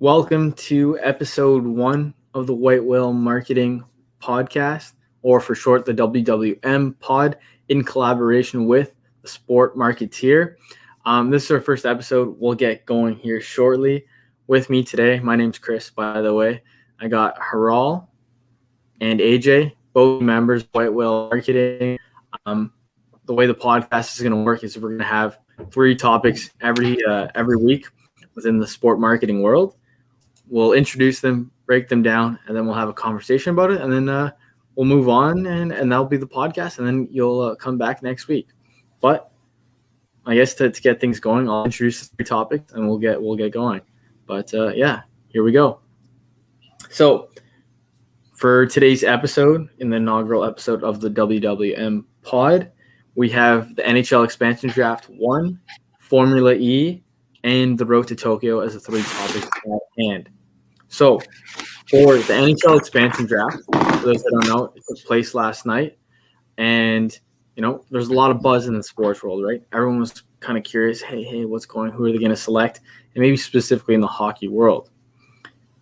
Welcome to episode 1 of the White Whale Marketing Podcast, or for short, the WWM Pod, in collaboration with the Sport Marketeer. This is our first episode. We'll get going here shortly. With me today, my name's Chris, by the way. I got Haral and AJ, both members of White Whale Marketing. The way the podcast is going to work is we're going to have 3 topics every week within the sport marketing world. We'll introduce them, break them down, and then we'll have a conversation about it. And then we'll move on, and that'll be the podcast. And then you'll come back next week. But I guess to get things going, I'll introduce the 3 topics, and we'll get going. But here we go. So for today's episode, in the inaugural episode of the WWM Pod, we have the Nhl Expansion Draft 1, Formula E, and the Road to Tokyo as the 3 topics at hand. So, for the Nhl Expansion Draft, for those that don't know, it took place last night. And, there's a lot of buzz in the sports world, right? Everyone was kind of curious, hey, what's going on? Who are they going to select? And maybe specifically in the hockey world.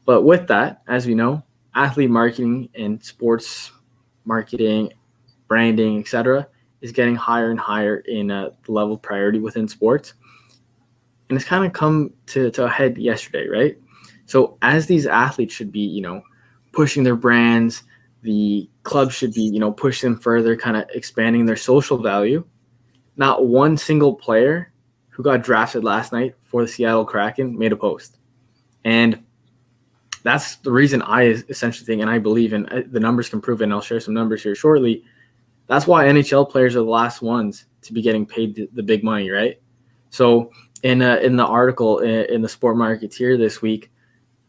But with that, as we know, athlete marketing and sports marketing, branding, etc., is getting higher and higher in the level of priority within sports. And it's kind of come to a head yesterday, right? So as these athletes should be, pushing their brands, the club should be, pushing them further, kind of expanding their social value. Not one single player who got drafted last night for the Seattle Kraken made a post. And that's the reason I essentially think, and I believe in, the numbers can prove it, and I'll share some numbers here shortly. That's why NHL players are the last ones to be getting paid the big money, right? So in the article in the Sport Marketeer this week,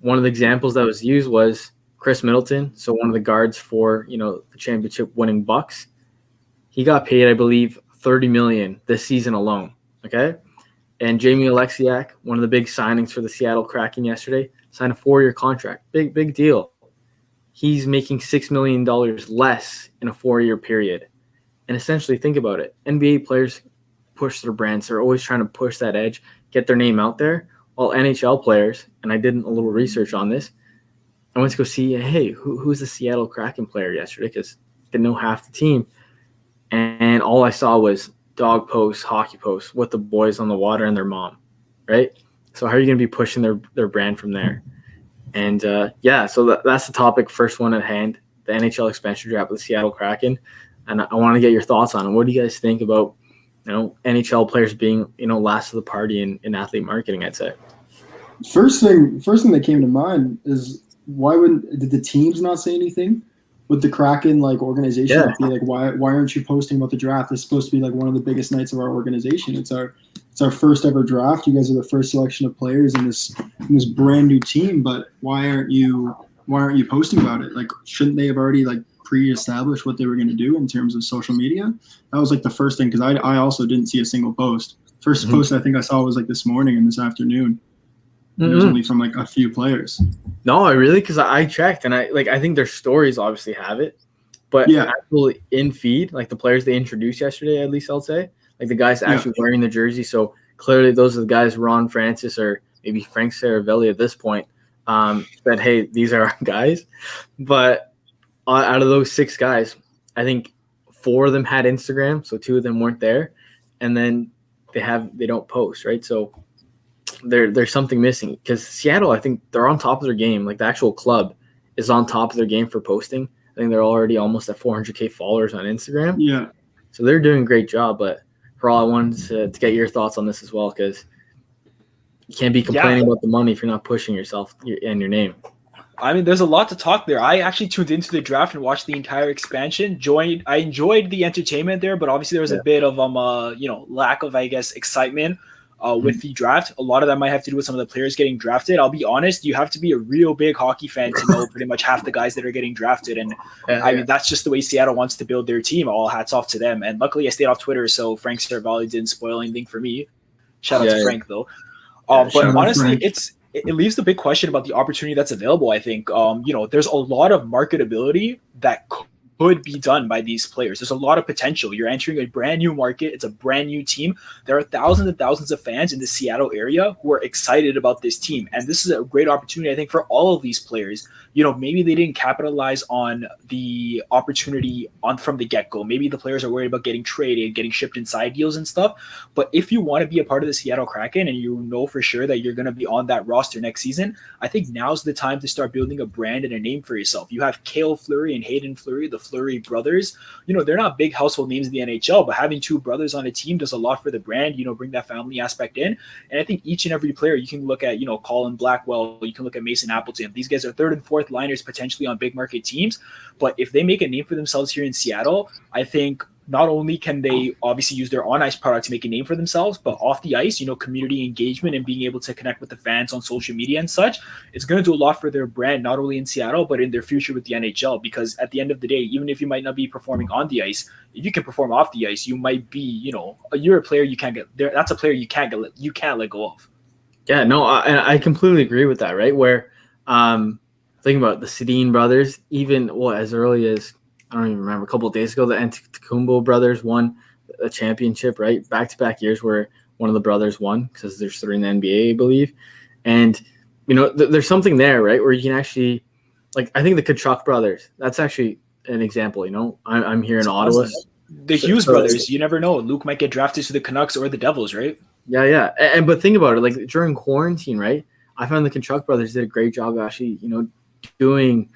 one of the examples that was used was Chris Middleton, so one of the guards for the championship-winning Bucks. He got paid, I believe, $30 million this season alone. Okay, and Jamie Alexiak, one of the big signings for the Seattle Kraken yesterday, signed a 4-year contract. Big deal. He's making $6 million less in a 4-year period. And essentially, think about it. NBA players push their brands. They're always trying to push that edge, get their name out there. While NHL players, and I did a little research on this, I went to go see, hey, who's the Seattle Kraken player yesterday? Because I didn't know half the team. And all I saw was dog posts, hockey posts, with the boys on the water and their mom, right? So how are you going to be pushing their brand from there? And so that's the topic, first one at hand, the NHL Expansion Draft with the Seattle Kraken. And I want to get your thoughts on it. What do you guys think about NHL players being, last of the party in athlete marketing, I'd say? First thing that came to mind is did the teams not say anything with the Kraken organization? Yeah. Be like, why aren't you posting about the draft? It's supposed to be one of the biggest nights of our organization. It's our first ever draft. You guys are the first selection of players in this brand new team, but why aren't you posting about it? Shouldn't they have already pre-established what they were going to do in terms of social media? That was the first thing, because I also didn't see a single post. First post I think I saw was this morning and this afternoon. It was only from a few players. No, I really, because I checked, and I think their stories obviously have it, but actually in feed, the players they introduced yesterday, at least I'll say, the guys actually wearing the jersey. So clearly those are the guys, Ron Francis or maybe Frank Saravelli at this point, said, hey, these are our guys. But out of those 6 guys, I think 4 of them had Instagram, so 2 of them weren't there, and then they don't post, right? So there's something missing, because Seattle, I think they're on top of their game. The actual club is on top of their game for posting. I think they're already almost at 400K followers on Instagram. Yeah. So they're doing a great job. But for all, I wanted to get your thoughts on this as well, because you can't be complaining about the money if you're not pushing yourself and your name. I mean, there's a lot to talk there. I actually tuned into the draft and watched the entire expansion. I enjoyed the entertainment there, but obviously there was a bit of lack of, I guess, excitement with the draft. A lot of that might have to do with some of the players getting drafted. I'll be honest, you have to be a real big hockey fan to know pretty much half the guys that are getting drafted. And I mean, that's just the way Seattle wants to build their team. All hats off to them. And luckily I stayed off Twitter, so Frank Saravelli didn't spoil anything for me. Shout out to Frank, though. But honestly, it leaves the big question about the opportunity that's available. I think, there's a lot of marketability that could be done by these players. There's a lot of potential. You're entering a brand new market. It's a brand new team. There are thousands and thousands of fans in the Seattle area who are excited about this team. And this is a great opportunity, I think, for all of these players. Maybe they didn't capitalize on the opportunity from the get-go. Maybe the players are worried about getting traded, getting shipped inside deals and stuff. But if you want to be a part of the Seattle Kraken and you know for sure that you're going to be on that roster next season, I think now's the time to start building a brand and a name for yourself. You have Cale Fleury and Hayden Fleury, the Fleury brothers. They're not big household names in the NHL, but having two brothers on a team does a lot for the brand, bring that family aspect in. And I think each and every player, you can look at, Colin Blackwell, you can look at Mason Appleton. These guys are third and fourth liners potentially on big market teams. But if they make a name for themselves here in Seattle, I think not only can they obviously use their on-ice product to make a name for themselves, but off the ice, community engagement and being able to connect with the fans on social media and such, it's going to do a lot for their brand, not only in Seattle, but in their future with the NHL. Because at the end of the day, even if you might not be performing on the ice, if you can perform off the ice, you might be, you're a player you can't get there. That's a player you can't let go of. Yeah, no, I completely agree with that, right? Where, think about the Sedin brothers, even as early as, I don't even remember, a couple of days ago, the Antetokounmpo brothers won a championship, right? Back-to-back years where one of the brothers won, because there's 3 in the NBA, I believe. And, there's something there, right, where you can actually, I think the Kachuk brothers, that's actually an example, I'm here in Ottawa. The Hughes brothers, you never know. Luke might get drafted to the Canucks or the Devils, right? Yeah. But think about it, during quarantine, right, I found the Kachuk brothers did a great job actually, doing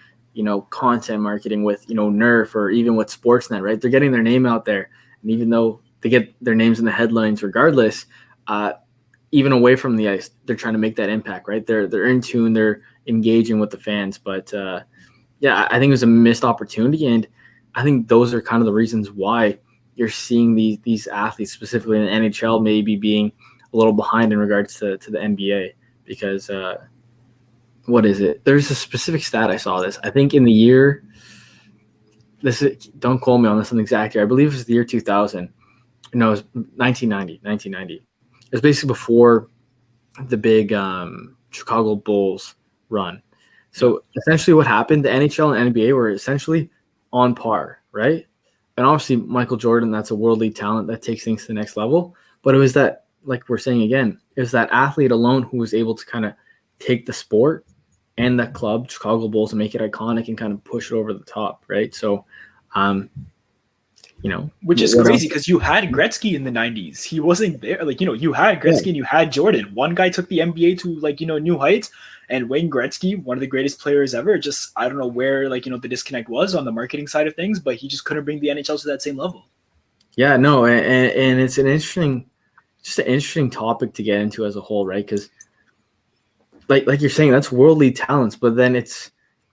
content marketing with, Nerf or even with Sportsnet, right? They're getting their name out there. And even though they get their names in the headlines regardless, even away from the ice, they're trying to make that impact, right? They're in tune, they're engaging with the fans. But I think it was a missed opportunity. And I think those are kind of the reasons why you're seeing these athletes, specifically in the NHL, maybe being a little behind in regards to the NBA. Because what is it? There's a specific stat I saw this. I think in the year, don't quote me on this an exact year. I believe it was the year 2000. No, it was 1990. It was basically before the big Chicago Bulls run. So essentially what happened, the NHL and NBA were essentially on par, right? And obviously Michael Jordan, that's a world league talent that takes things to the next level. But it was that, like we're saying again, it was that athlete alone who was able to kind of take the sport and that club, Chicago Bulls, and make it iconic and kind of push it over the top, right? So, which is crazy because you had Gretzky in the 90s. He wasn't there. You had Gretzky and you had Jordan. One guy took the NBA to new heights, and Wayne Gretzky, one of the greatest players ever, just, I don't know where, the disconnect was on the marketing side of things, but he just couldn't bring the NHL to that same level. Yeah, no, and it's an interesting topic to get into as a whole, right? Because like you're saying, that's world league talents, but then it's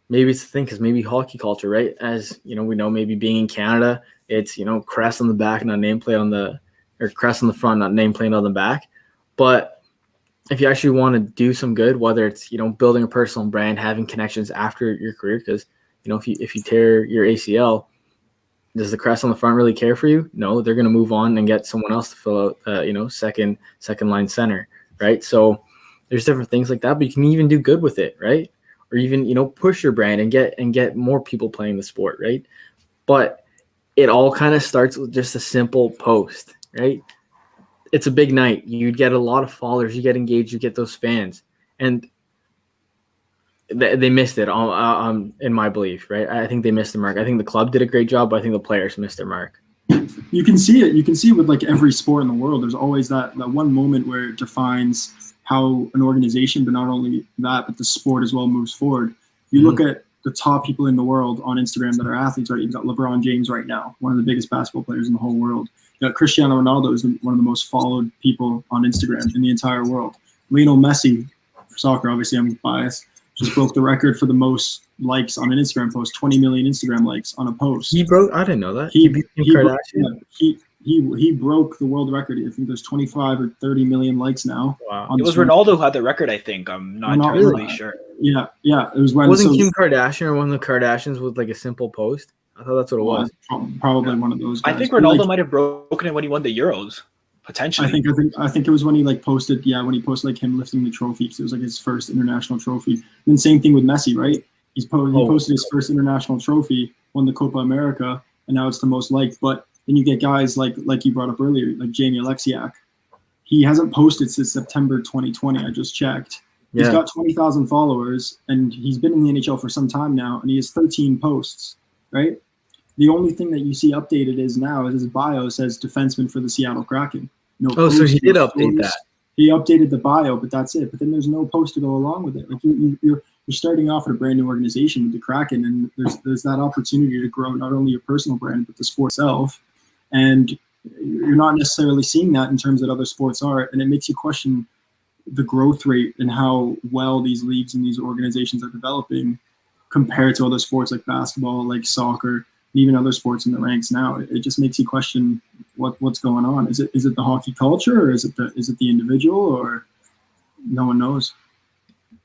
the thing, because maybe hockey culture, right? As we know, maybe being in Canada, it's crest on the back, not nameplate or crest on the front, not nameplate on the back. But if you actually want to do some good, whether it's building a personal brand, having connections after your career, because if you tear your ACL, does the crest on the front really care for you? No, they're going to move on and get someone else to fill out second line center, right? So there's different things like that, but you can even do good with it, right? Or even, push your brand and get more people playing the sport, right? But it all kind of starts with just a simple post, right? It's a big night. You get a lot of followers, you get engaged, you get those fans. And they missed it, in my belief, right? I think they missed the mark. I think the club did a great job, but I think the players missed their mark. You can see it. You can see it with every sport in the world. There's always that one moment where it defines how an organization, but not only that, but the sport as well moves forward. You look at the top people in the world on Instagram that are athletes, right? You've got LeBron James right now, one of the biggest basketball players in the whole world. You got Cristiano Ronaldo is one of the most followed people on Instagram in the entire world. Lionel Messi, for soccer, obviously I'm biased, just broke the record for the most likes on an Instagram post, 20 million Instagram likes on a post. I didn't know that. He broke the world record. I think there's 25 or 30 million likes now. Wow. It was Ronaldo who had the record, I think. I'm not entirely sure. Yeah. It was when wasn't Kim Kardashian or one of the Kardashians with a simple post? I thought that's what it was. Probably one of those guys. I think Ronaldo might have broken it when he won the Euros. Potentially. I think it was when he posted him lifting the trophy, because it was his first international trophy. And then same thing with Messi, right? He posted his first international trophy, won the Copa America, and now it's the most liked. But then you get guys like you brought up earlier, like Jamie Alexiak. He hasn't posted since September 2020. I just checked. He's got 20,000 followers, and he's been in the NHL for some time now, and he has 13 posts, right? The only thing that you see updated is his bio says defenseman for the Seattle Kraken. So he did update that. He updated the bio, but that's it. But then there's no post to go along with it. Like you're starting off at a brand new organization with the Kraken, and there's that opportunity to grow not only your personal brand but the sport itself. And you're not necessarily seeing that in terms that other sports are, and it makes you question the growth rate and how well these leagues and these organizations are developing compared to other sports like basketball, like soccer, and even other sports in the ranks now. It just makes you question what's going on. Is it the hockey culture, or is it the individual, or no one knows?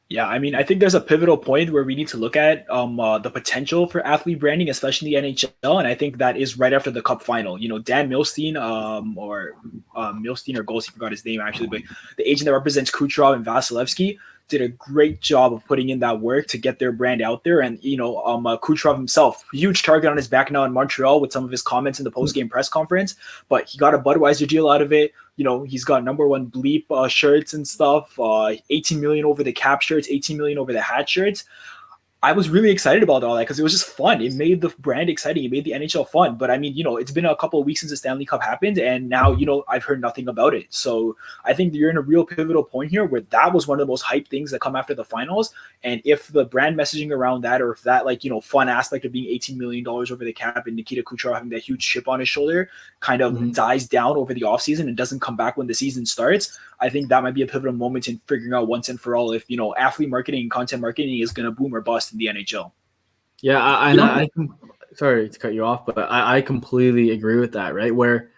Yeah, I mean, I think there's a pivotal point where we need to look at the potential for athlete branding, especially in the NHL, and I think that is right after the Cup final. Dan Milstein, Milstein or Golsey, forgot his name actually, but the agent that represents Kucherov and Vasilevsky did a great job of putting in that work to get their brand out there. And, Kucherov himself, huge target on his back now in Montreal with some of his comments in the post-game press conference, but he got a Budweiser deal out of it. He's got #1 bleep shirts and stuff, 18 million over the cap shirts, 18 million over the hat shirts. I was really excited about all that because it was just fun. It made the brand exciting. It made the NHL fun. But I mean, it's been a couple of weeks since the Stanley Cup happened, and now, I've heard nothing about it. So I think you're in a real pivotal point here where that was one of the most hyped things that come after the finals. And if the brand messaging around that, or if that fun aspect of being $18 million over the cap and Nikita Kucherov having that huge chip on his shoulder kind of dies down over the offseason and doesn't come back when the season starts, I think that might be a pivotal moment in figuring out once and for all if, athlete marketing and content marketing is going to boom or bust in the NHL. Yeah, I sorry to cut you off, but I completely agree with that, right? Where,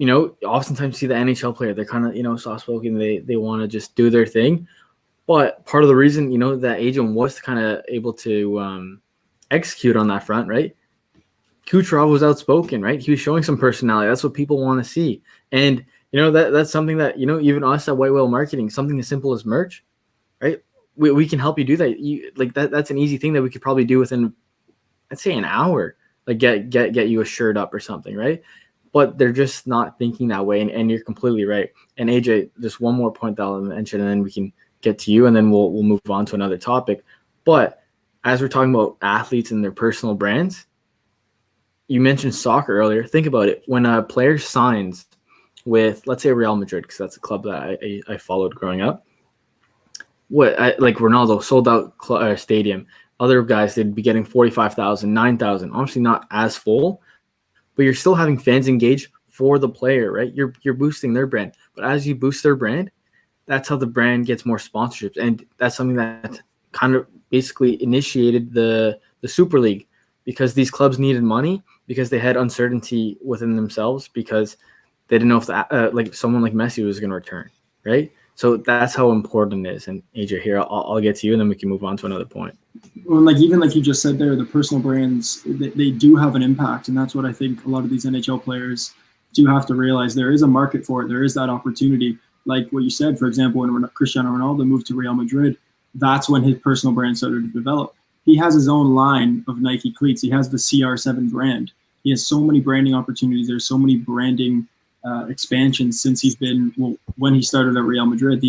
oftentimes you see the NHL player, they're kind of, soft-spoken, they want to just do their thing. But part of the reason, that agent was kind of able to execute on that front, right? Kucherov was outspoken, right? He was showing some personality. That's what people want to see. And, that's something that, even us at White Whale Marketing, something as simple as merch, right? We can help you do that. That's an easy thing that we could probably do within, I'd say, an hour. Like get you a shirt up or something, right? But they're just not thinking that way, and you're completely right. And AJ, just one more point that I'll mention, and then we can get to you, and then we'll move on to another topic. But as we're talking about athletes and their personal brands, you mentioned soccer earlier. Think about it. When a player signs with, let's say, Real Madrid, because that's a club that I followed growing up. Like Ronaldo, sold out stadium. Other guys, they'd be getting 45,000, 9,000. Obviously not as full, but you're still having fans engage for the player, right? You're boosting their brand. But as you boost their brand, that's how the brand gets more sponsorships. And that's something that kind of basically initiated the Super League, because these clubs needed money, because they had uncertainty within themselves, because they didn't know if someone like Messi was going to return, right? So that's how important it is. And AJ, here, I'll get to you, and then we can move on to another point. Well, even like you just said there, the personal brands, they do have an impact. And that's what I think a lot of these NHL players do have to realize. There is a market for it. There is that opportunity. Like what you said, for example, when Cristiano Ronaldo moved to Real Madrid, that's when his personal brand started to develop. He has his own line of Nike cleats. He has the CR7 brand. He has so many branding opportunities. There's so many branding expansions since when he started at Real Madrid.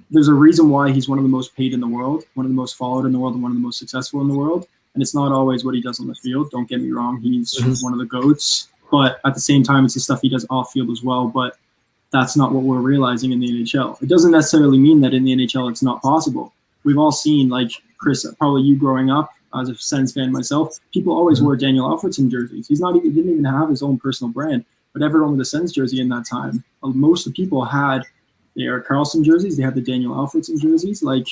There's a reason why he's one of the most paid in the world, one of the most followed in the world, and one of the most successful in the world. And it's not always what he does on the field. Don't get me wrong. He's one of the GOATs. But at the same time, it's the stuff he does off field as well. But that's not what we're realizing in the NHL. It doesn't necessarily mean that in the NHL it's not possible. We've all seen, like Chris, probably you growing up as a Sens fan myself, people always wore Daniel Alfredsson jerseys. He didn't even have his own personal brand. But everyone with a Sens jersey in that time, most of the people had the Erik Karlsson jerseys. They had the Daniel Alfredsson jerseys. Like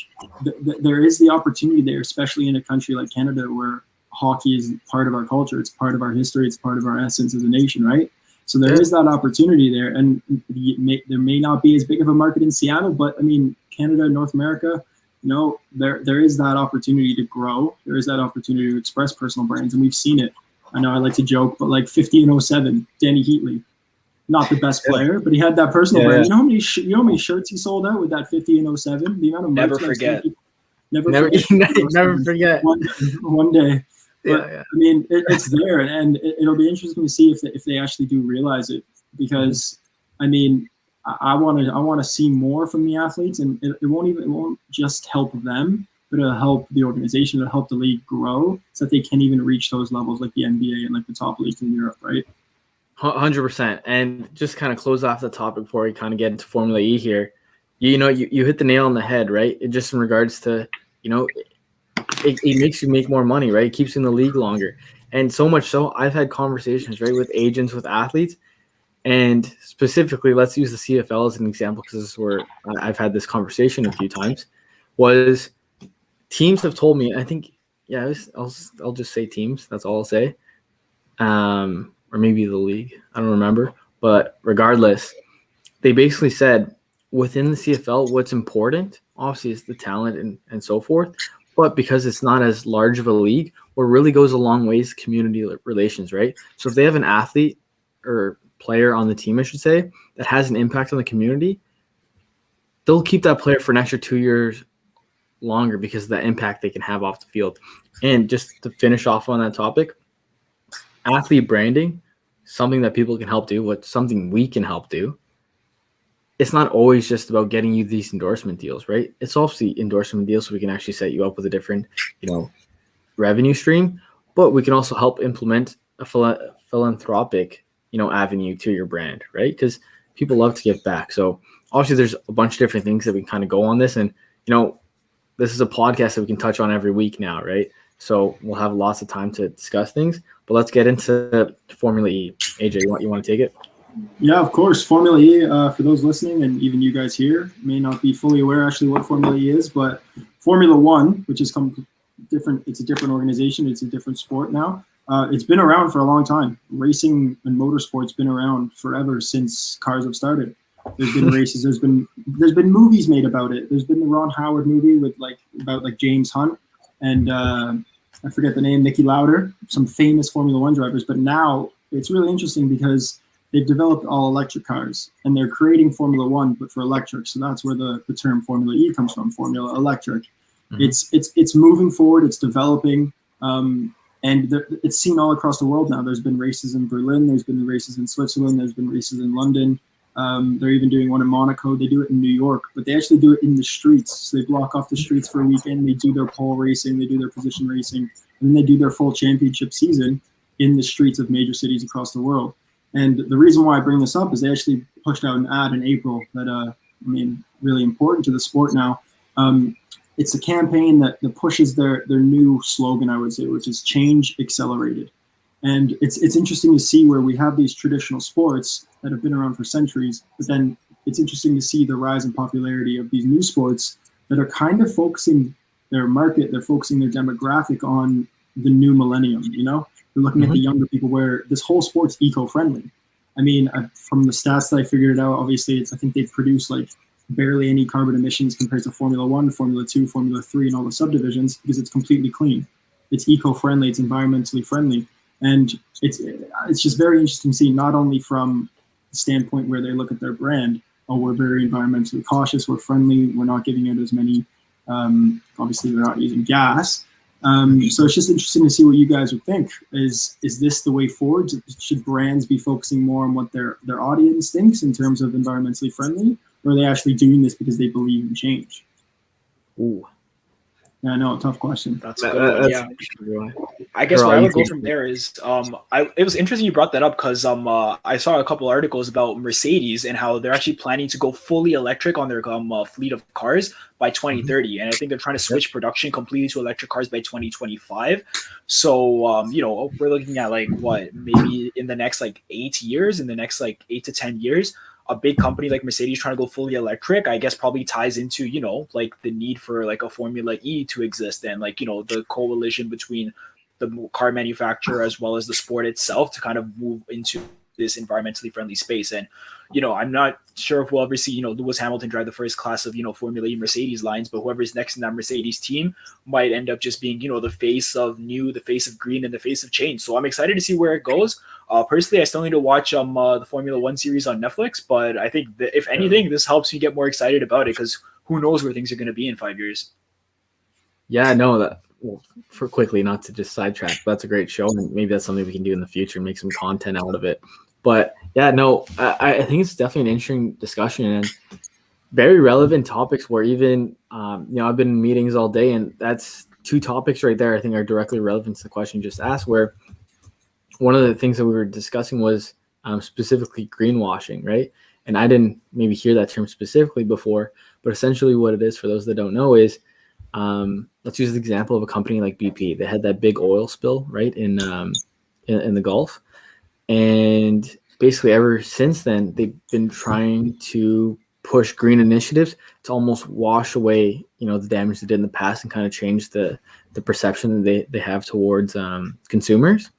there is the opportunity there, especially in a country like Canada, where hockey is part of our culture. It's part of our history. It's part of our essence as a nation, right? So there is that opportunity there, and there may not be as big of a market in Seattle, but I mean, Canada, North America, there is that opportunity to grow. There is that opportunity to express personal brands, and we've seen it. I know I like to joke, but like 50 and 07, Danny Heatley, not the best player, but he had that personal brand. You know how many shirts he sold out with that 50 and 07? The amount of never forget. Never forget. One day. But Yeah. I mean, it's there, and it'll be interesting to see if they actually do realize it, because I mean, I want to see more from the athletes, and it won't just help them, but it'll help the organization, it'll help the league grow, so that they can even reach those levels like the NBA and like the top leagues in Europe, right? 100%. And just kind of close off the topic before we kind of get into Formula E here. You hit the nail on the head, right? Just in regards to, it makes you make more money, right? It keeps you in the league longer. And so much so, I've had conversations, right, with agents, with athletes. And specifically, let's use the CFL as an example, because this is where I've had this conversation a few times, was teams have told me, I think, I'll just say teams. That's all I'll say. Or maybe the league. I don't remember. But regardless, they basically said within the CFL, what's important, obviously, is the talent and so forth. But because it's not as large of a league, what really goes a long way is community relations, right? So if they have an athlete or player on the team, I should say, that has an impact on the community, they'll keep that player for an extra 2 years longer because of the impact they can have off the field. And just to finish off on that topic, athlete branding, something that people can help do, something we can help do. It's not always just about getting you these endorsement deals, right? It's obviously endorsement deals so we can actually set you up with a different, revenue stream, but we can also help implement a philanthropic, avenue to your brand, right? Because people love to give back. So obviously there's a bunch of different things that we can kind of go on this, and, this is a podcast that we can touch on every week now, right? So we'll have lots of time to discuss things, but let's get into Formula E. AJ, you want to take it? Yeah, of course. Formula E, for those listening, and even you guys here, may not be fully aware actually what Formula E is, but Formula One, which is different, it's a different organization, it's a different sport now. It's been around for a long time. Racing and motorsport's been around forever since cars have started. There's been races. There's been movies made about it. There's been the Ron Howard movie about James Hunt and I forget the name, Nicky Lauder, some famous Formula One drivers. But now it's really interesting because they've developed all electric cars, and they're creating Formula One, but for electric. So that's where the term Formula E comes from, Formula Electric. Mm-hmm. It's moving forward. It's developing. And it's seen all across the world now. There's been races in Berlin. There's been races in Switzerland. There's been races in London. They're even doing one in Monaco. They do it in New York, but they actually do it in the streets. So they block off the streets for a weekend. They do their pole racing. They do their position racing. And then they do their full championship season in the streets of major cities across the world. And the reason why I bring this up is they actually pushed out an ad in April that, really important to the sport now. It's a campaign that pushes their new slogan, I would say, which is Change Accelerated. And it's interesting to see where we have these traditional sports that have been around for centuries, but then it's interesting to see the rise in popularity of these new sports that are kind of focusing their market, they're focusing their demographic on the new millennium, They're looking at the younger people, where this whole sport's eco-friendly. I mean, from the stats that I figured it out, obviously, I think they produce like barely any carbon emissions compared to Formula 1, Formula 2, Formula 3, and all the subdivisions, because it's completely clean. It's eco-friendly, it's environmentally friendly. And it's just very interesting to see, not only from the standpoint where they look at their brand, we're very environmentally cautious, we're friendly, we're not giving out as many, obviously they're not using gas. So it's just interesting to see what you guys would think. Is this the way forward? Should brands be focusing more on what their audience thinks in terms of environmentally friendly, or are they actually doing this because they believe in change? Ooh. Yeah, no, tough question. That's a good one. Yeah. I guess where I would go from there is, it was interesting you brought that up because I saw a couple articles about Mercedes and how they're actually planning to go fully electric on their fleet of cars by 2030, and I think they're trying to switch production completely to electric cars by 2025. So we're looking at maybe in the next 8 years, in the next 8 to 10 years. A big company like Mercedes trying to go fully electric, I guess probably ties into, the need for a Formula E to exist, and the coalition between the car manufacturer as well as the sport itself to kind of move into this environmentally friendly space. And, I'm not sure if we'll ever see, Lewis Hamilton drive the first class of, Formula E Mercedes lines, but whoever's next in that Mercedes team might end up just being, the face of new, the face of green, and the face of change. So I'm excited to see where it goes. Personally, I still need to watch the Formula One series on Netflix, but I think that if anything, this helps me get more excited about it, because who knows where things are going to be in 5 years. Yeah, no, well, for quickly, not to just sidetrack, but that's a great show, and maybe that's something we can do in the future, make some content out of it. But yeah, no, I think it's definitely an interesting discussion and very relevant topics where even, I've been in meetings all day, and that's two topics right there I think are directly relevant to the question you just asked, where one of the things that we were discussing was specifically greenwashing, right? And I didn't maybe hear that term specifically before, but essentially what it is, for those that don't know, is let's use the example of a company like BP. They had that big oil spill, right, in the Gulf. And basically ever since then, they've been trying to push green initiatives to almost wash away, the damage they did in the past and kind of change the perception that they have towards consumers,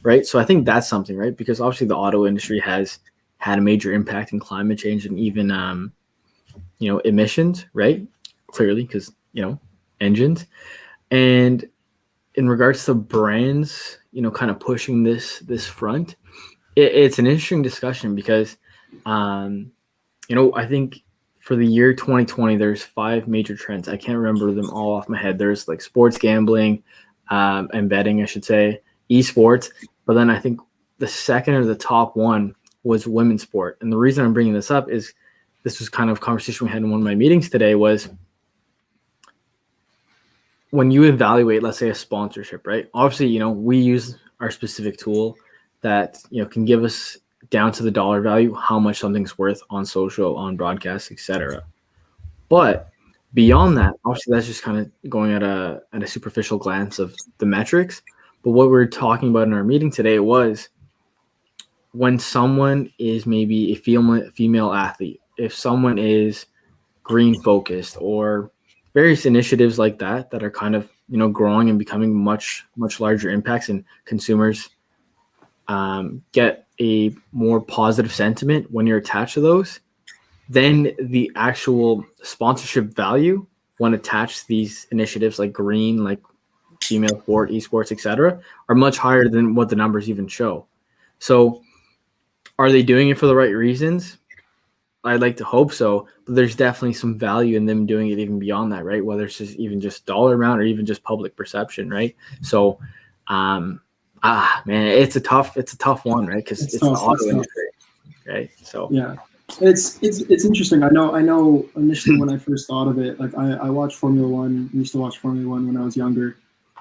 right? So I think that's something, right? Because obviously the auto industry has had a major impact in climate change and even, emissions, right? Clearly, because, engines. And in regards to brands, kind of pushing this front, it's an interesting discussion because, I think for the year 2020, there's 5 major trends. I can't remember them all off my head. There's like sports gambling, and betting, I should say, esports. But then I think the second or the top one was women's sport. And the reason I'm bringing this up is this was kind of a conversation we had in one of my meetings today, was when you evaluate, let's say, a sponsorship, right? Obviously, we use our specific tool that, can give us down to the dollar value how much something's worth on social, on broadcast, etc. But beyond that, obviously that's just kind of going at a superficial glance of the metrics. But what we're talking about in our meeting today was when someone is maybe a female athlete, if someone is green focused, or various initiatives like that are kind of, growing and becoming much, much larger impacts, and consumers get a more positive sentiment when you're attached to those, then the actual sponsorship value when attached to these initiatives like green, like female sport, esports, etc., are much higher than what the numbers even show. So are they doing it for the right reasons? I'd like to hope so, but there's definitely some value in them doing it even beyond that, right? Whether it's just dollar amount or even just public perception, right? So, man, it's a tough one, right? Because it's the auto industry, right? So yeah, it's interesting. I know. Initially, when I first thought of it, like I watched Formula One. Used to watch Formula One when I was younger,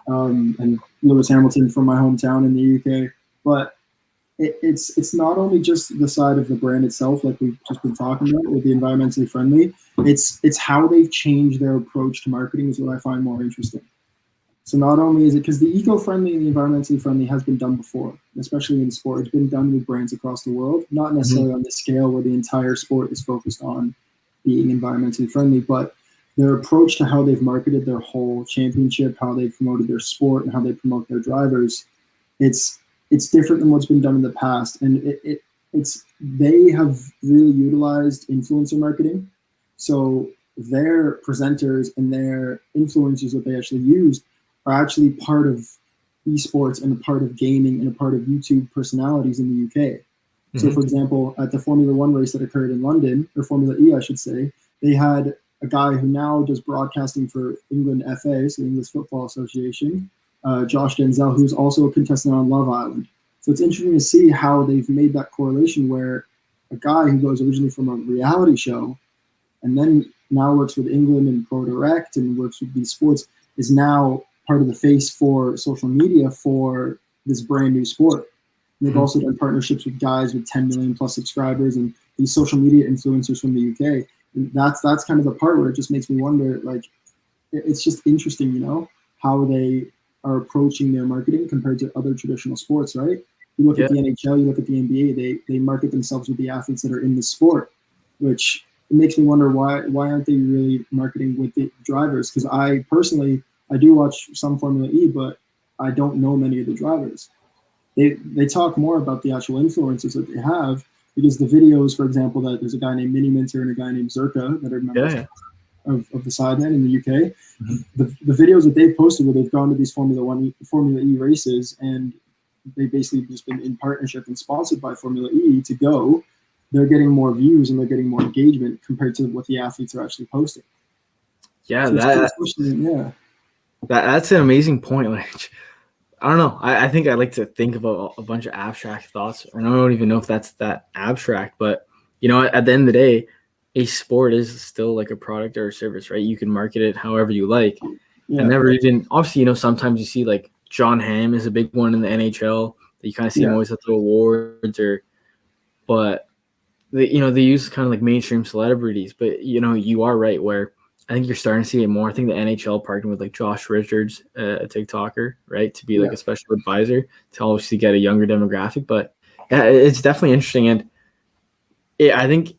and Lewis Hamilton from my hometown in the UK, but it's not only just the side of the brand itself, like we've just been talking about with the environmentally friendly. It's how they've changed their approach to marketing is what I find more interesting. So not only is it because the eco-friendly and the environmentally friendly has been done before, especially in sport. It's been done with brands across the world, not necessarily on the scale where the entire sport is focused on being environmentally friendly, but their approach to how they've marketed their whole championship, how they've promoted their sport, and how they promote their drivers, it's different than what's been done in the past. And they have really utilized influencer marketing. So their presenters and their influencers that they actually used are actually part of esports and a part of gaming and a part of YouTube personalities in the UK. Mm-hmm. So for example, at the Formula One race that occurred in London, or Formula E, I should say, they had a guy who now does broadcasting for England FA, so the English Football Association, Josh Denzel, who's also a contestant on Love Island. So it's interesting to see how they've made that correlation where a guy who goes originally from a reality show and then now works with England and Pro Direct and works with these sports is now part of the face for social media for this brand new sport. And they've also done partnerships with guys with 10 million plus subscribers and these social media influencers from the UK. And that's kind of the part where it just makes me wonder, like, it's just interesting, how they are approaching their marketing compared to other traditional sports, right? You look at the NHL, you look at the NBA, they market themselves with the athletes that are in the sport, which makes me wonder why aren't they really marketing with the drivers? Because I personally, I do watch some Formula E, but I don't know many of the drivers. They talk more about the actual influencers that they have, because the videos, for example, that there's a guy named Mini Minter and a guy named Zerka that are members of the Sidemen in the UK. Mm-hmm. The videos that they've posted where they've gone to these Formula E races, and they basically just been in partnership and sponsored by Formula E to go, they're getting more views and they're getting more engagement compared to what the athletes are actually posting. Yeah, so That's an amazing point. Like, I don't know. I think I like to think of a bunch of abstract thoughts, and I don't even know if that's that abstract. But at the end of the day, a sport is still like a product or a service, right? You can market it however you like. Yeah. And never even obviously, sometimes you see like John Hamm is a big one in the NHL. That you kind of see him always at the awards, but they use kind of like mainstream celebrities. But you are right where I think you're starting to see it more. I think the NHL partnered with like Josh Richards, a TikToker, right, to be like a special advisor to obviously get a younger demographic. But yeah, it's definitely interesting, and I think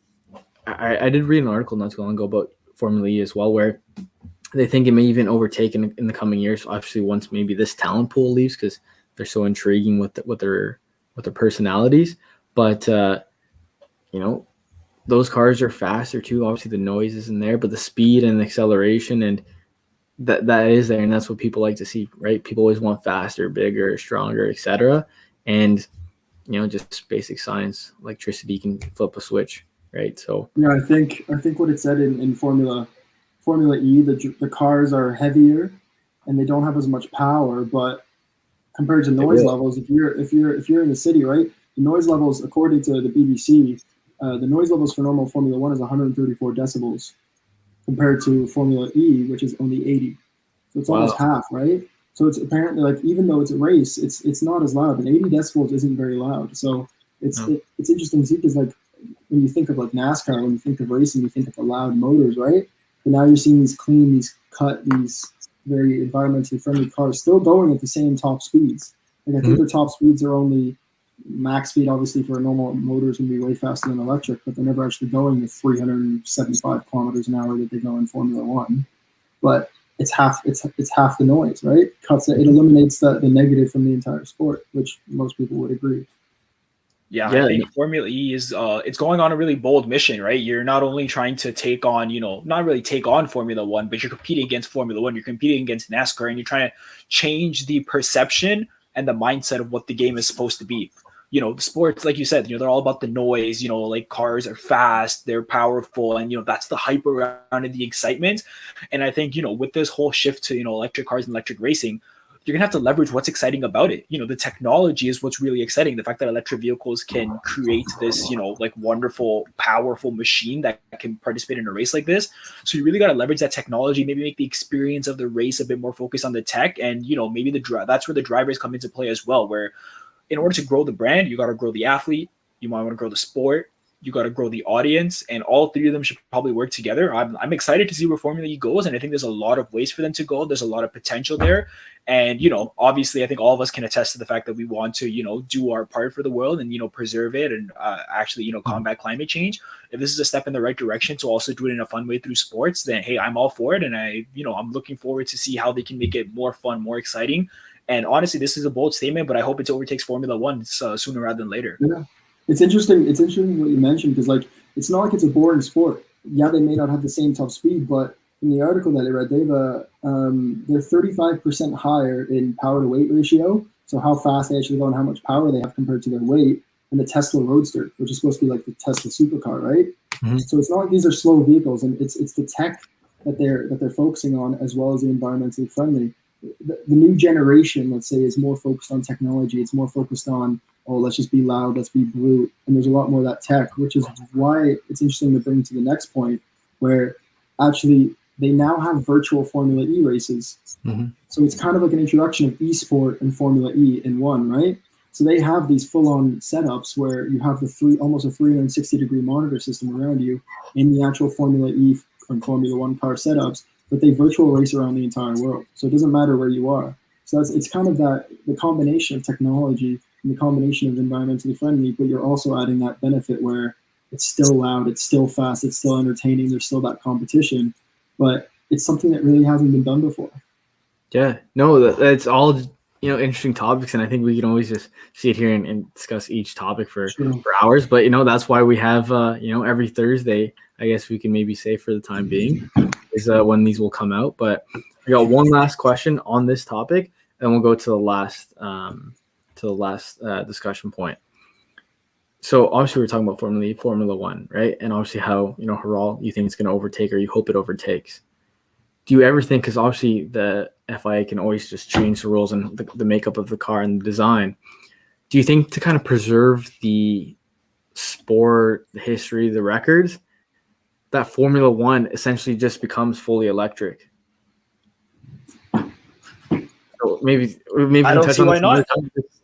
I did read an article not too long ago about Formula E as well, where they think it may even overtake in the coming years. Obviously, once maybe this talent pool leaves, because they're so intriguing with their personalities. But those cars are faster too. Obviously, the noise isn't there, but the speed and the acceleration and that is there, and that's what people like to see, right? People always want faster, bigger, stronger, etc. And just basic science, electricity can flip a switch, right? So I think what it said in Formula E, the cars are heavier and they don't have as much power, but compared to noise levels, if you're in the city, right, the noise levels, according to the BBC, the noise levels for normal Formula 1 is 134 decibels compared to Formula E, which is only 80. So it's almost half, right? So it's apparently like, even though it's a race, it's not as loud, and 80 decibels isn't very loud. So it's interesting to see, because like when you think of like NASCAR, when you think of racing, you think of the loud motors, right? But now you're seeing these clean, these very environmentally friendly cars still going at the same top speeds. Like I think their top speeds are only max speed, obviously, for a normal motor is going to be way faster than electric, but they're never actually going the 375 kilometers an hour that they go in Formula 1. But it's half the noise, right? It eliminates the negative from the entire sport, which most people would agree. Yeah, I think Formula E is it's going on a really bold mission, right? You're not only trying to take on, not really take on Formula 1, but you're competing against Formula 1, you're competing against NASCAR, and you're trying to change the perception and the mindset of what the game is supposed to be. The sports, like you said, they're all about the noise, like cars are fast, they're powerful, and that's the hype around and the excitement. And I think, with this whole shift to, electric cars and electric racing, you're gonna have to leverage what's exciting about it. The technology is what's really exciting. The fact that electric vehicles can create this, wonderful, powerful machine that can participate in a race like this. So you really got to leverage that technology, maybe make the experience of the race a bit more focused on the tech, and maybe that's where the drivers come into play as well, where in order to grow the brand, you got to grow the athlete, you might want to grow the sport, you got to grow the audience, and all three of them should probably work together. I'm excited to see where Formula E goes, and I think there's a lot of ways for them to go. There's a lot of potential there. And, obviously, I think all of us can attest to the fact that we want to, do our part for the world and, preserve it and actually, combat climate change. If this is a step in the right direction to also do it in a fun way through sports, then, hey, I'm all for it. And I'm looking forward to see how they can make it more fun, more exciting. And honestly, this is a bold statement, but I hope it overtakes Formula 1 sooner rather than later. Yeah. It's interesting. It's interesting what you mentioned, because like it's not like it's a boring sport. Yeah, they may not have the same top speed, but in the article that I read, they're 35% higher in power to weight ratio. So how fast they actually go and how much power they have compared to their weight, and the Tesla Roadster, which is supposed to be like the Tesla supercar, right? Mm-hmm. So it's not like these are slow vehicles, and it's the tech that they're focusing on, as well as the environmentally friendly. The new generation, let's say, is more focused on technology. It's more focused on, let's just be loud, let's be brute. And there's a lot more of that tech, which is why it's interesting to bring to the next point, where actually they now have virtual Formula E races. Mm-hmm. So it's kind of like an introduction of esport and Formula E in one, right? So they have these full-on setups where you have almost a 360-degree monitor system around you in the actual Formula E and Formula 1 car setups, but they virtual race around the entire world. So it doesn't matter where you are. So it's kind of the combination of technology and the combination of environmentally friendly, but you're also adding that benefit where it's still loud, it's still fast, it's still entertaining, there's still that competition, but it's something that really hasn't been done before. Yeah, no, that's all interesting topics, and I think we can always just sit here and discuss each topic for hours. But that's why we have every Thursday, I guess we can maybe say for the time being, is when these will come out. But I got one last question on this topic, and we'll go to the last discussion point. So obviously we're talking about Formula 1, right? And obviously how Haral you think it's going to overtake, or you hope it overtakes. Do you ever think, because obviously the FIA can always just change the rules and the makeup of the car and the design. Do you think to kind of preserve the sport, the history, the records, that Formula One essentially just becomes fully electric? So maybe I don't see why not.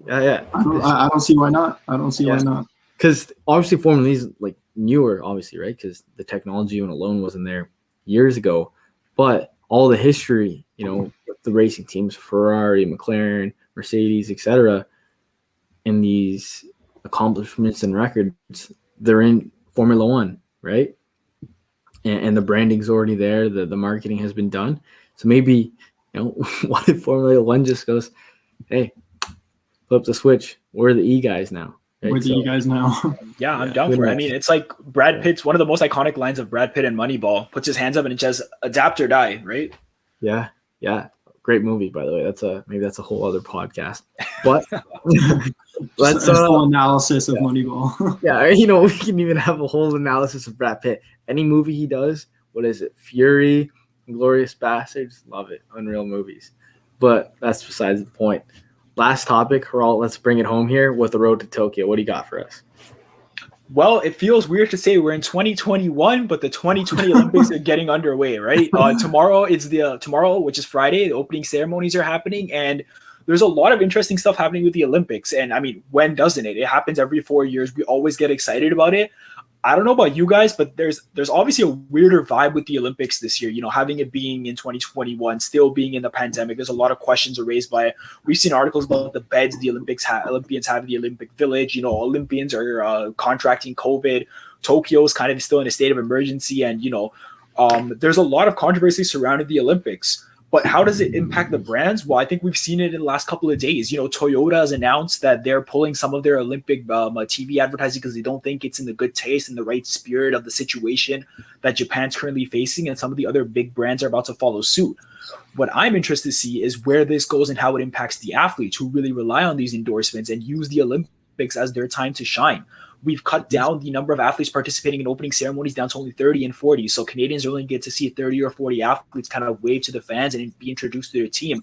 Yeah. I don't see why not. I don't see why not. Because obviously Formula E is like newer, obviously, right? Because the technology even alone wasn't there years ago. But all the history, with the racing teams, Ferrari, McLaren, Mercedes, etc., and these accomplishments and records, they're in Formula One, right? And the branding's already there. The marketing has been done. So maybe, what if Formula One just goes, hey, flip the switch. We're the E guys now. Right? We're the E guys now. Yeah, I'm down for it. I mean, it's like Brad Pitt's one of the most iconic lines of Brad Pitt in Moneyball. Puts his hands up and it says, adapt or die, right? Yeah. Great movie, by the way. Maybe that's a whole other podcast. But let's full analysis of Moneyball. Yeah, we can even have a whole analysis of Brad Pitt. Any movie he does, what is it? Fury, Glorious Bastards, love it. Unreal movies. But that's besides the point. Last topic, Haral, let's bring it home here with the road to Tokyo. What do you got for us? Well, it feels weird to say we're in 2021, but the 2020 Olympics are getting underway, right? Tomorrow, which is Friday, the opening ceremonies are happening, and there's a lot of interesting stuff happening with the Olympics. And I mean, when doesn't it? It happens every 4 years. We always get excited about it. I don't know about you guys, but there's obviously a weirder vibe with the Olympics this year. Having it being in 2021, still being in the pandemic, there's a lot of questions raised by. We've seen articles about the beds the Olympians have in the Olympic Village. Olympians are contracting COVID. Tokyo's kind of still in a state of emergency, and there's a lot of controversy surrounding the Olympics. But how does it impact the brands? Well, I think we've seen it in the last couple of days. Toyota has announced that they're pulling some of their Olympic TV advertising because they don't think it's in the good taste and the right spirit of the situation that Japan's currently facing, and some of the other big brands are about to follow suit. What I'm interested to see is where this goes and how it impacts the athletes who really rely on these endorsements and use the Olympics as their time to shine. We've cut down the number of athletes participating in opening ceremonies down to only 30 and 40. So Canadians only get to see 30 or 40 athletes kind of wave to the fans and be introduced to their team,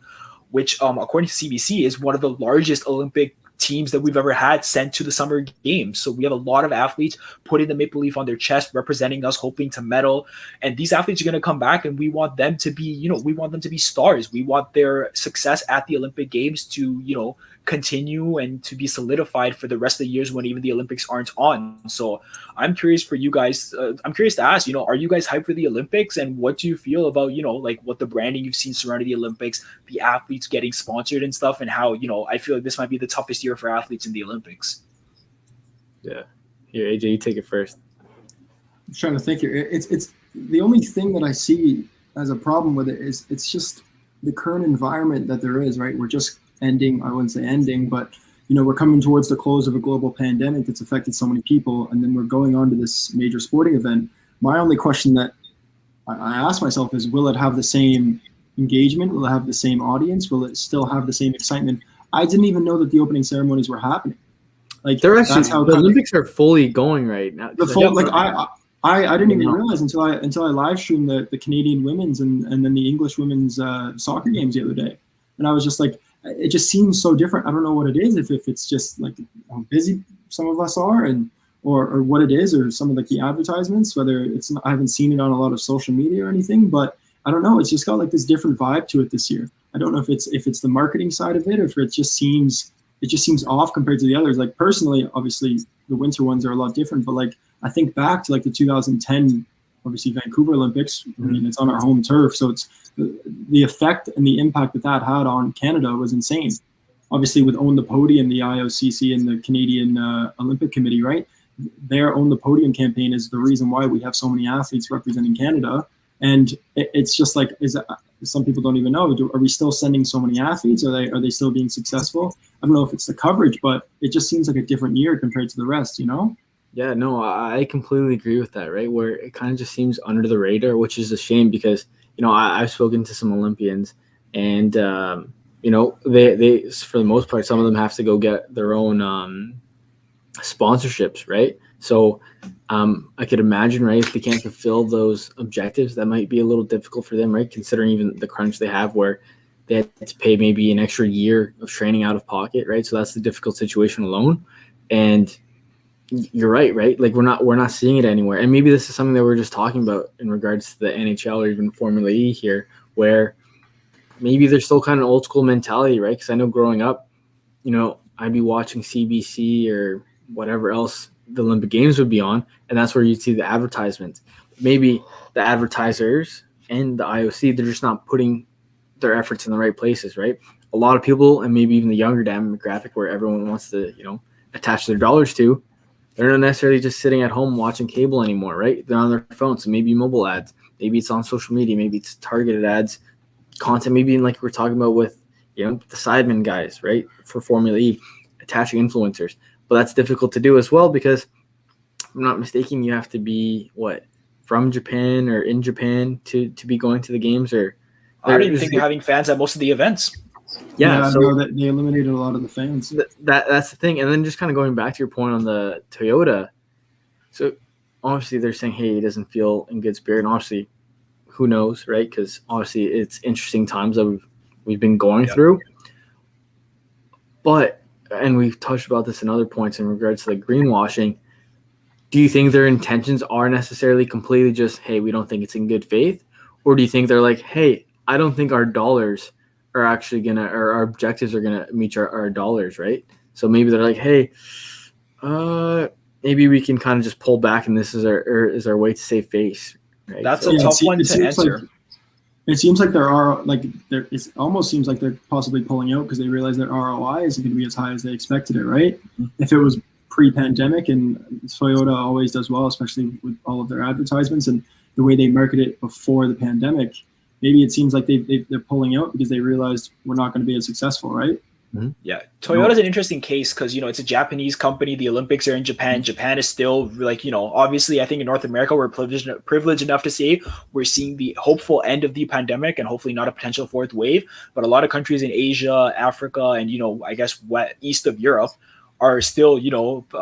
which according to CBC is one of the largest Olympic teams that we've ever had sent to the Summer Games. So we have a lot of athletes putting the maple leaf on their chest, representing us, hoping to medal. And these athletes are going to come back, and we want them to be, we want them to be stars. We want their success at the Olympic Games to, continue and to be solidified for the rest of the years when even the Olympics aren't on. So I'm curious for you guys. I'm curious to ask, are you guys hyped for the Olympics, and what do you feel about, like what the branding you've seen surrounding the Olympics, the athletes getting sponsored and stuff, and how, I feel like this might be the toughest year for athletes in the Olympics. Yeah. Here, AJ, you take it first. I'm trying to think here. It's the only thing that I see as a problem with it is it's just the current environment that there is, right? We're just ending, I wouldn't say ending, but we're coming towards the close of a global pandemic that's affected so many people, and then we're going on to this major sporting event. My only question that I ask myself is, will it have the same engagement? Will it have the same audience? Will it still have the same excitement? I didn't even know that the opening ceremonies were happening. Like, they're actually, the Olympics are fully going right now. I didn't even realize until I live streamed the Canadian women's and then the English women's soccer games the other day, and I was just like, it just seems so different. I don't know what it is, if it's just like how busy some of us are, and or what it is, or some of like the advertisements, whether it's I haven't seen it on a lot of social media or anything, but I don't know. It's just got like this different vibe to it this year. I don't know if it's the marketing side of it, or if it just seems off compared to the others. Like personally, obviously the winter ones are a lot different, but like I think back to like the 2010, obviously Vancouver Olympics. I mean, it's on our home turf, so it's the effect and the impact that had on Canada was insane. Obviously, with Own the Podium, the IOCC and the Canadian Olympic Committee, right? Their Own the Podium campaign is the reason why we have so many athletes representing Canada. And it's just like, some people don't even know, are we still sending so many athletes? Are they still being successful? I don't know if it's the coverage, but it just seems like a different year compared to the rest, Yeah, no, I completely agree with that, right? Where it kind of just seems under the radar, which is a shame because, I've spoken to some Olympians, and, they for the most part, some of them have to go get their own sponsorships, right? So I could imagine, right, if they can't fulfill those objectives, that might be a little difficult for them, right? Considering even the crunch they have where, they had to pay maybe an extra year of training out of pocket, right? So that's the difficult situation alone. And you're right? Like we're not seeing it anywhere. And maybe this is something that we're just talking about in regards to the NHL or even Formula E here, where maybe there's still kind of old school mentality, right? Because I know growing up, I'd be watching CBC or whatever else the Olympic Games would be on, and that's where you'd see the advertisements. Maybe the advertisers and the IOC, they're just not putting their efforts in the right places, right? A lot of people, and maybe even the younger demographic where everyone wants to, attach their dollars to, they're not necessarily just sitting at home watching cable anymore, right? They're on their phone. So maybe mobile ads, maybe it's on social media, maybe it's targeted ads, content, maybe like we're talking about with, the Sidemen guys, right? For Formula E, attaching influencers. But that's difficult to do as well because, if I'm not mistaken, you have to be, from Japan or in Japan to be going to the games? Or I don't even think they're having fans at most of the events. Yeah, so no, they eliminated a lot of the fans. That's the thing. And then just kind of going back to your point on the Toyota. So obviously they're saying, hey, he doesn't feel in good spirit. And obviously, who knows, right? Because obviously it's interesting times that we've been going through. But, and we've touched about this in other points in regards to the greenwashing, do you think their intentions are necessarily completely just, hey, we don't think it's in good faith? Or do you think they're like, hey, I don't think our dollars are actually going to, or our objectives are going to meet our dollars, right? So maybe they're like, hey, maybe we can kind of just pull back and this is our way to save face. Right? That's a tough one to answer. It seems like it almost seems like they're possibly pulling out because they realize their ROI isn't going to be as high as they expected it, right? If it was pre-pandemic, and Toyota always does well, especially with all of their advertisements and the way they market it before the pandemic, maybe it seems like they're pulling out because they realized we're not going to be as successful, right? Mm-hmm. Yeah, Toyota's an interesting case because, it's a Japanese company. The Olympics are in Japan. Japan is still obviously, I think in North America, we're privileged enough to say we're seeing the hopeful end of the pandemic and hopefully not a potential fourth wave. But a lot of countries in Asia, Africa, and, I guess east of Europe are still,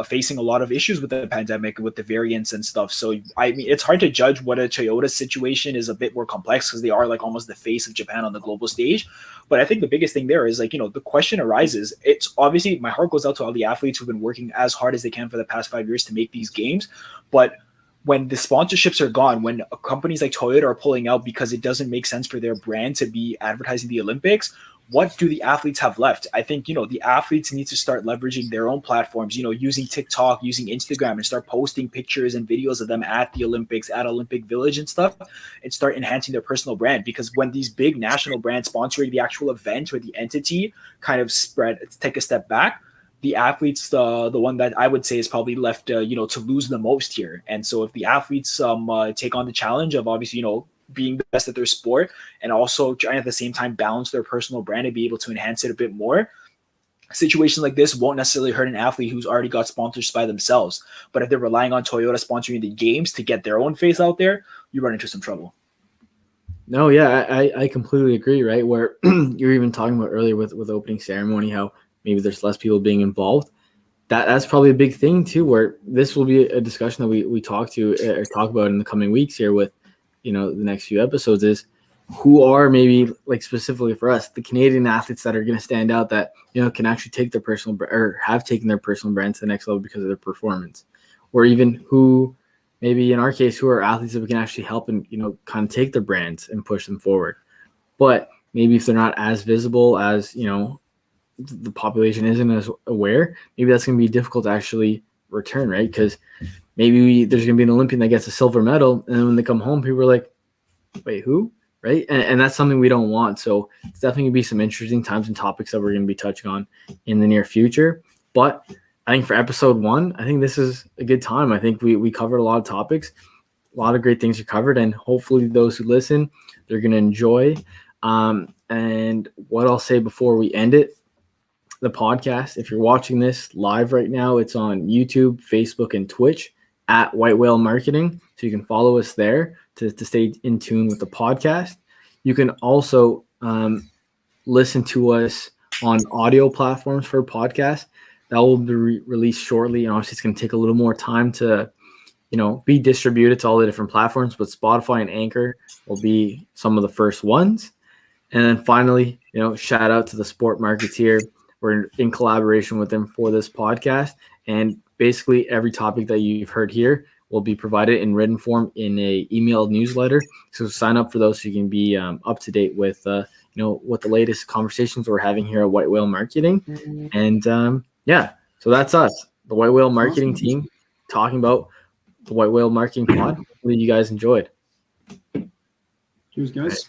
facing a lot of issues with the pandemic, with the variants and stuff. So, I mean, it's hard to judge what a Toyota situation is a bit more complex because they are almost the face of Japan on the global stage. But I think the biggest thing there is the question arises. It's obviously my heart goes out to all the athletes who've been working as hard as they can for the past 5 years to make these games. But when the sponsorships are gone, when companies like Toyota are pulling out because it doesn't make sense for their brand to be advertising the Olympics, what do the athletes have left? I think, the athletes need to start leveraging their own platforms, using TikTok, using Instagram, and start posting pictures and videos of them at the Olympics, at Olympic Village and stuff, and start enhancing their personal brand. Because when these big national brands sponsoring the actual event or the entity kind of take a step back, the athletes, the one that I would say is probably left, to lose the most here. And so if the athletes take on the challenge of obviously, being the best at their sport and also trying at the same time balance their personal brand and be able to enhance it a bit more, situations like this won't necessarily hurt an athlete who's already got sponsors by themselves. But if they're relying on Toyota sponsoring the games to get their own face out there, you run into some trouble. No, yeah, I completely agree, right? Where you were even talking about earlier with opening ceremony, how maybe there's less people being involved. That's probably a big thing too, where this will be a discussion that we talk about in the coming weeks here with, the next few episodes, is who are maybe specifically for us, the Canadian athletes that are going to stand out that, can actually take their personal or have taken their personal brand to the next level because of their performance, or even who maybe in our case, who are athletes that we can actually help and, kind of take their brands and push them forward. But maybe if they're not as visible as, the population isn't as aware, maybe that's going to be difficult to actually return, right? Because maybe there's going to be an Olympian that gets a silver medal, and then when they come home, people are like, wait, who? Right? And that's something we don't want. So it's definitely going to be some interesting times and topics that we're going to be touching on in the near future. But I think for episode 1, I think this is a good time. I think we covered a lot of topics. A lot of great things are covered, and hopefully those who listen, they're going to enjoy. And what I'll say before we end it, the podcast, if you're watching this live right now, it's on YouTube, Facebook, and Twitch at White Whale Marketing. So you can follow us there to stay in tune with the podcast. You can also listen to us on audio platforms for podcasts. That will be released shortly. And obviously it's going to take a little more time to, be distributed to all the different platforms, but Spotify and Anchor will be some of the first ones. And then finally, shout out to the Sport Marketeer. We're in collaboration with them for this podcast. And basically every topic that you've heard here will be provided in written form in a emailed newsletter. So sign up for those so you can be up to date with what the latest conversations we're having here at White Whale Marketing. And so that's us, the White Whale Marketing team, talking about the White Whale Marketing Pod. Hopefully you guys enjoyed. Cheers, guys.